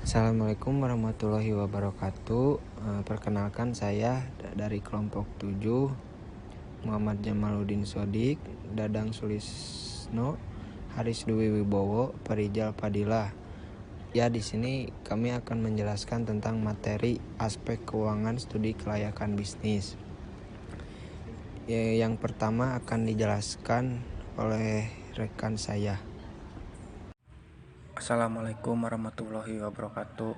Assalamualaikum warahmatullahi wabarakatuh. Perkenalkan saya dari kelompok 7, Muhammad Jamaluddin Sodik, Dadang Sulisno, Haris Dwi Wibowo, Parijal Fadilah. Ya, di sini kami akan menjelaskan tentang materi aspek keuangan studi kelayakan bisnis. Yang pertama akan dijelaskan oleh rekan saya. Assalamualaikum warahmatullahi wabarakatuh.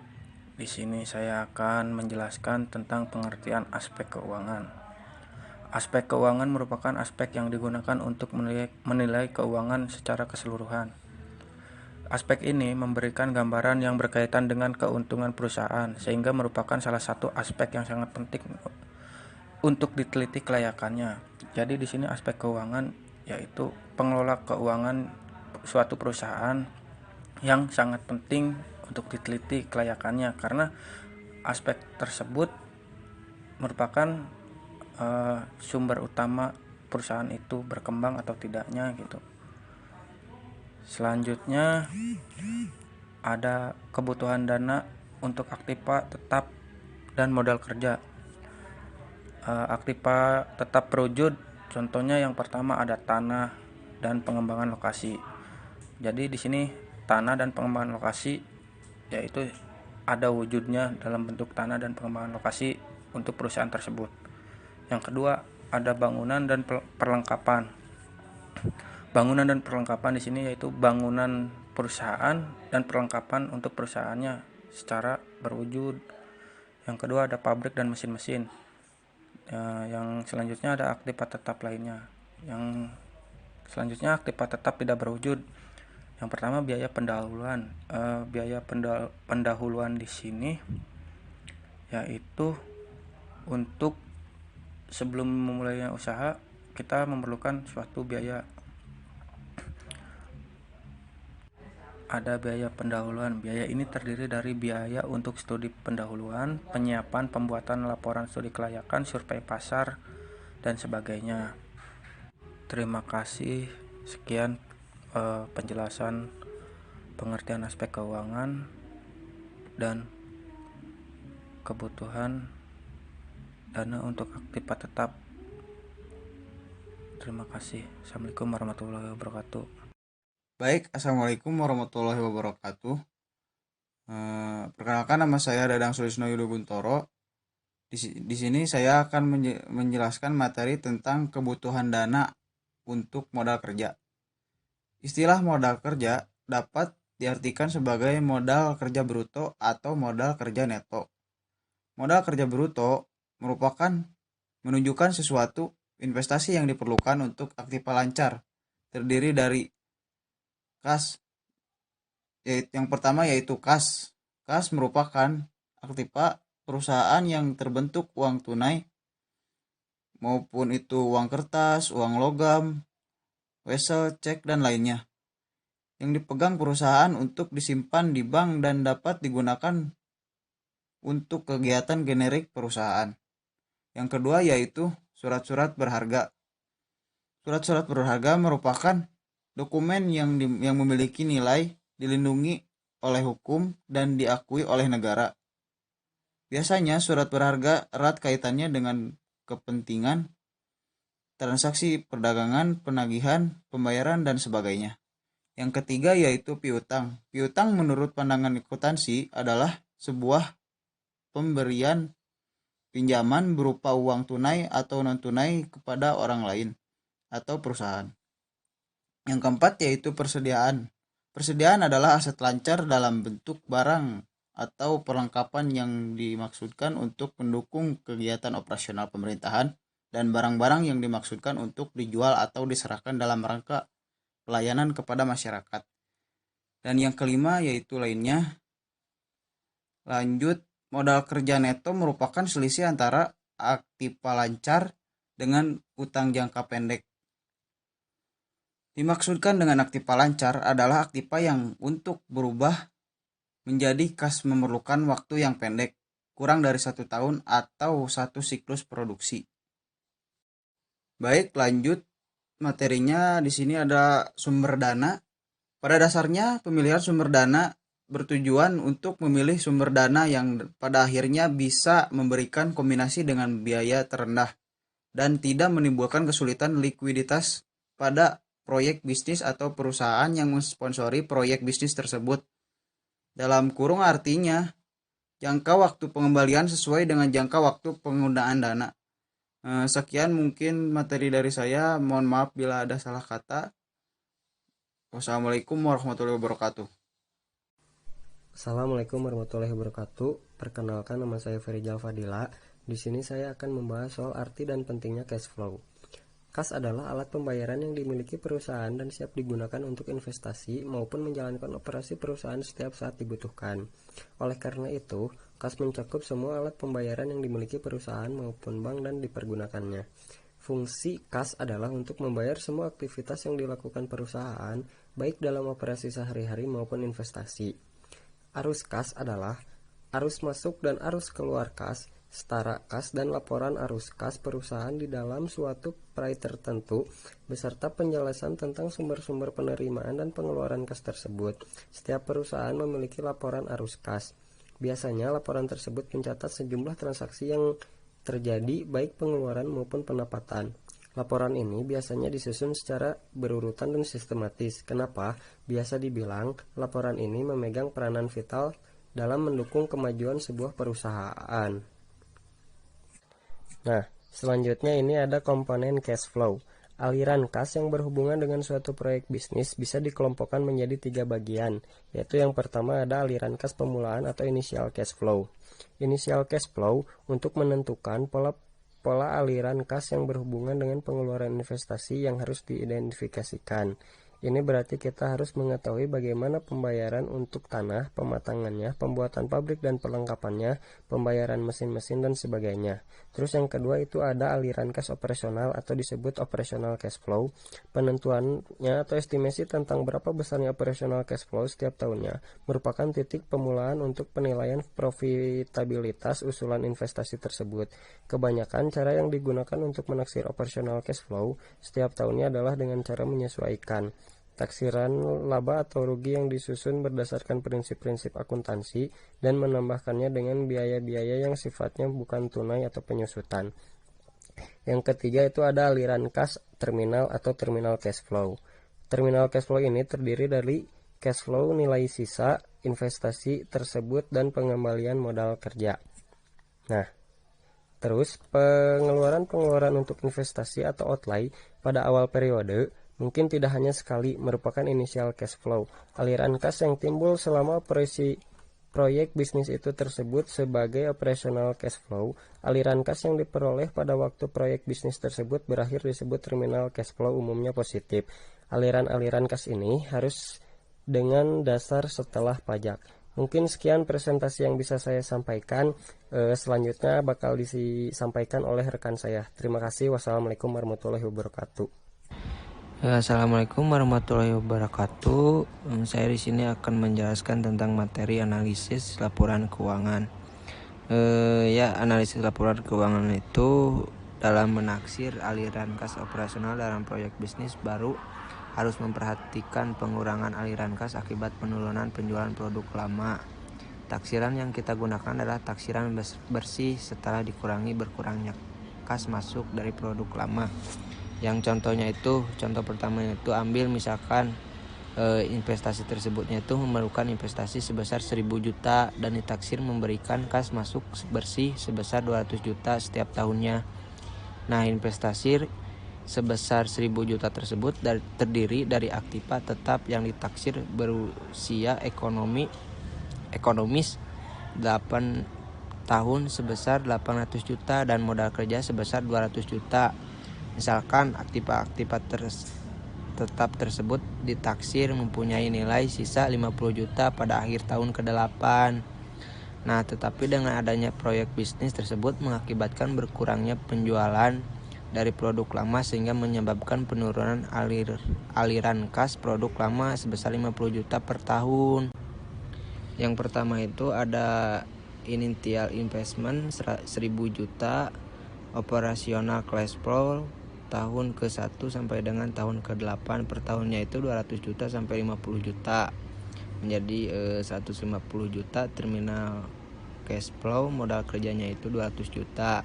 Di sini saya akan menjelaskan tentang pengertian aspek keuangan. Aspek keuangan merupakan aspek yang digunakan untuk menilai keuangan secara keseluruhan. Aspek ini memberikan gambaran yang berkaitan dengan keuntungan perusahaan, sehingga merupakan salah satu aspek yang sangat penting untuk diteliti kelayakannya. Jadi di sini aspek keuangan yaitu pengelola keuangan suatu perusahaan yang sangat penting untuk diteliti kelayakannya, karena aspek tersebut merupakan sumber utama perusahaan itu berkembang atau tidaknya gitu. Selanjutnya ada kebutuhan dana untuk aktiva tetap dan modal kerja. Aktiva tetap terwujud, contohnya yang pertama ada tanah dan pengembangan lokasi. Jadi di sini tanah dan pengembangan lokasi yaitu ada wujudnya dalam bentuk tanah dan pengembangan lokasi untuk perusahaan tersebut. Yang kedua ada bangunan dan perlengkapan. Bangunan dan perlengkapan di sini yaitu bangunan perusahaan dan perlengkapan untuk perusahaannya secara berwujud. Yang kedua ada pabrik dan mesin-mesin. Yang selanjutnya ada aktiva tetap lainnya. Yang selanjutnya aktiva tetap tidak berwujud. Yang pertama biaya pendahuluan. Biaya pendahuluan di sini yaitu untuk sebelum memulainya usaha kita memerlukan suatu biaya. Ada biaya pendahuluan. Biaya ini terdiri dari biaya untuk studi pendahuluan, penyiapan, pembuatan laporan studi kelayakan, survei pasar, dan sebagainya. Terima kasih. Sekian penjelasan pengertian aspek keuangan dan kebutuhan dana untuk aktiva tetap. Terima kasih. Assalamualaikum warahmatullahi wabarakatuh. Baik, Assalamualaikum warahmatullahi wabarakatuh. Perkenalkan, nama saya Dadang Sulisno Yudo Guntoro. Di sini saya akan menjelaskan materi tentang kebutuhan dana untuk modal kerja. Istilah modal kerja dapat diartikan sebagai modal kerja bruto atau modal kerja neto. Modal kerja bruto merupakan menunjukkan sesuatu investasi yang diperlukan untuk aktiva lancar, terdiri dari kas. Yang pertama yaitu kas. Kas merupakan aktiva perusahaan yang terbentuk uang tunai maupun itu uang kertas, uang logam, wesel, cek, dan lainnya yang dipegang perusahaan untuk disimpan di bank dan dapat digunakan untuk kegiatan generik perusahaan. Yang kedua yaitu surat-surat berharga. Surat-surat berharga merupakan dokumen yang memiliki nilai, dilindungi oleh hukum, dan diakui oleh negara. Biasanya surat berharga erat kaitannya dengan kepentingan, transaksi perdagangan, penagihan, pembayaran, dan sebagainya. Yang ketiga yaitu piutang. Piutang menurut pandangan akuntansi adalah sebuah pemberian pinjaman berupa uang tunai atau non-tunai kepada orang lain atau perusahaan. Yang keempat yaitu persediaan. Persediaan adalah aset lancar dalam bentuk barang atau perlengkapan yang dimaksudkan untuk mendukung kegiatan operasional pemerintahan dan barang-barang yang dimaksudkan untuk dijual atau diserahkan dalam rangka pelayanan kepada masyarakat. Dan yang kelima yaitu lainnya. Lanjut, modal kerja neto merupakan selisih antara aktiva lancar dengan utang jangka pendek. Dimaksudkan dengan aktiva lancar adalah aktiva yang untuk berubah menjadi kas memerlukan waktu yang pendek, kurang dari 1 tahun atau 1 siklus produksi. Baik, lanjut materinya. Di sini ada sumber dana. Pada dasarnya pemilihan sumber dana bertujuan untuk memilih sumber dana yang pada akhirnya bisa memberikan kombinasi dengan biaya terendah dan tidak menimbulkan kesulitan likuiditas pada proyek bisnis atau perusahaan yang mensponsori proyek bisnis tersebut. Dalam kurung artinya, jangka waktu pengembalian sesuai dengan jangka waktu penggunaan dana. Sekian mungkin materi dari saya. Mohon maaf bila ada salah kata. Wassalamualaikum warahmatullahi wabarakatuh. Assalamualaikum warahmatullahi wabarakatuh. Perkenalkan, nama saya Ferijal Fadila. Di sini saya akan membahas soal arti dan pentingnya cash flow. Kas adalah alat pembayaran yang dimiliki perusahaan dan siap digunakan untuk investasi maupun menjalankan operasi perusahaan setiap saat dibutuhkan. Oleh karena itu, kas mencakup semua alat pembayaran yang dimiliki perusahaan maupun bank dan dipergunakannya. Fungsi kas adalah untuk membayar semua aktivitas yang dilakukan perusahaan, baik dalam operasi sehari-hari maupun investasi. Arus kas adalah arus masuk dan arus keluar kas, setara kas dan laporan arus kas perusahaan di dalam suatu perai tertentu, beserta penjelasan tentang sumber-sumber penerimaan dan pengeluaran kas tersebut. Setiap perusahaan memiliki laporan arus kas. Biasanya laporan tersebut mencatat sejumlah transaksi yang terjadi, baik pengeluaran maupun pendapatan. Laporan ini biasanya disusun secara berurutan dan sistematis. Kenapa? Biasa dibilang, laporan ini memegang peranan vital dalam mendukung kemajuan sebuah perusahaan. Nah, selanjutnya ini ada komponen cash flow. Aliran kas yang berhubungan dengan suatu proyek bisnis bisa dikelompokkan menjadi 3 bagian, yaitu yang pertama ada aliran kas pemulaan atau initial cash flow. Initial cash flow untuk menentukan pola aliran kas yang berhubungan dengan pengeluaran investasi yang harus diidentifikasikan. Ini berarti kita harus mengetahui bagaimana pembayaran untuk tanah, pematangannya, pembuatan pabrik dan perlengkapannya, pembayaran mesin-mesin dan sebagainya. Terus yang kedua itu ada aliran kas operasional atau disebut operational cash flow. Penentuannya atau estimasi tentang berapa besarnya operational cash flow setiap tahunnya merupakan titik pemulaan untuk penilaian profitabilitas usulan investasi tersebut. Kebanyakan cara yang digunakan untuk menaksir operational cash flow setiap tahunnya adalah dengan cara menyesuaikan taksiran laba atau rugi yang disusun berdasarkan prinsip-prinsip akuntansi dan menambahkannya dengan biaya-biaya yang sifatnya bukan tunai atau penyusutan. Yang ketiga itu ada aliran kas terminal atau terminal cash flow. Terminal cash flow ini terdiri dari cash flow nilai sisa investasi tersebut dan pengembalian modal kerja. Nah, terus pengeluaran untuk investasi atau outlay pada awal periode mungkin tidak hanya sekali merupakan initial cash flow. Aliran kas yang timbul selama operasi proyek bisnis itu tersebut sebagai operational cash flow. Aliran kas yang diperoleh pada waktu proyek bisnis tersebut berakhir disebut terminal cash flow, umumnya positif. Aliran-aliran kas ini harus dengan dasar setelah pajak. Mungkin sekian presentasi yang bisa saya sampaikan. Selanjutnya bakal disampaikan oleh rekan saya. Terima kasih. Wassalamualaikum warahmatullahi wabarakatuh. Assalamualaikum warahmatullahi wabarakatuh. Saya di sini akan menjelaskan tentang materi analisis laporan keuangan. Analisis laporan keuangan itu dalam menaksir aliran kas operasional dalam proyek bisnis baru harus memperhatikan pengurangan aliran kas akibat penurunan penjualan produk lama. Taksiran yang kita gunakan adalah taksiran bersih setelah berkurangnya kas masuk dari produk lama. Yang contoh pertamanya itu ambil misalkan investasi tersebutnya itu memerlukan investasi sebesar 1.000 juta dan ditaksir memberikan kas masuk bersih sebesar 200 juta setiap tahunnya. Nah, investasi sebesar 1.000 juta tersebut terdiri dari aktiva tetap yang ditaksir berusia ekonomis 8 tahun sebesar 800 juta dan modal kerja sebesar 200 juta. Misalkan aktiva tetap tersebut ditaksir mempunyai nilai sisa 50 juta pada akhir tahun ke-8. Nah, tetapi dengan adanya proyek bisnis tersebut mengakibatkan berkurangnya penjualan dari produk lama sehingga menyebabkan penurunan aliran kas produk lama sebesar 50 juta per tahun. Yang pertama itu ada initial investment 1.000 juta, operational cash flow tahun ke-1 sampai dengan tahun ke-8 per tahunnya itu 200 juta sampai 50 juta. menjadi 150 juta, terminal cash flow modal kerjanya itu 200 juta.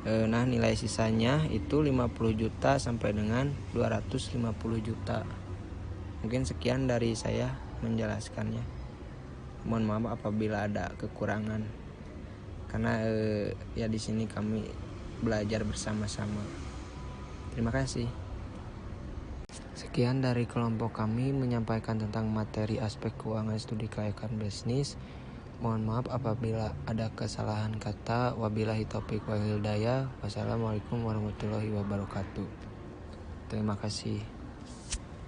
Nah, nilai sisanya itu 50 juta sampai dengan 250 juta. Mungkin sekian dari saya menjelaskannya. Mohon maaf apabila ada kekurangan. Karena ya di sini kami belajar bersama-sama. Terima kasih. Sekian dari kelompok kami menyampaikan tentang materi aspek keuangan studi kelayakan bisnis. Mohon maaf apabila ada kesalahan kata. Wabillahi taufiq wal hidayah. Wassalamualaikum warahmatullahi wabarakatuh. Terima kasih.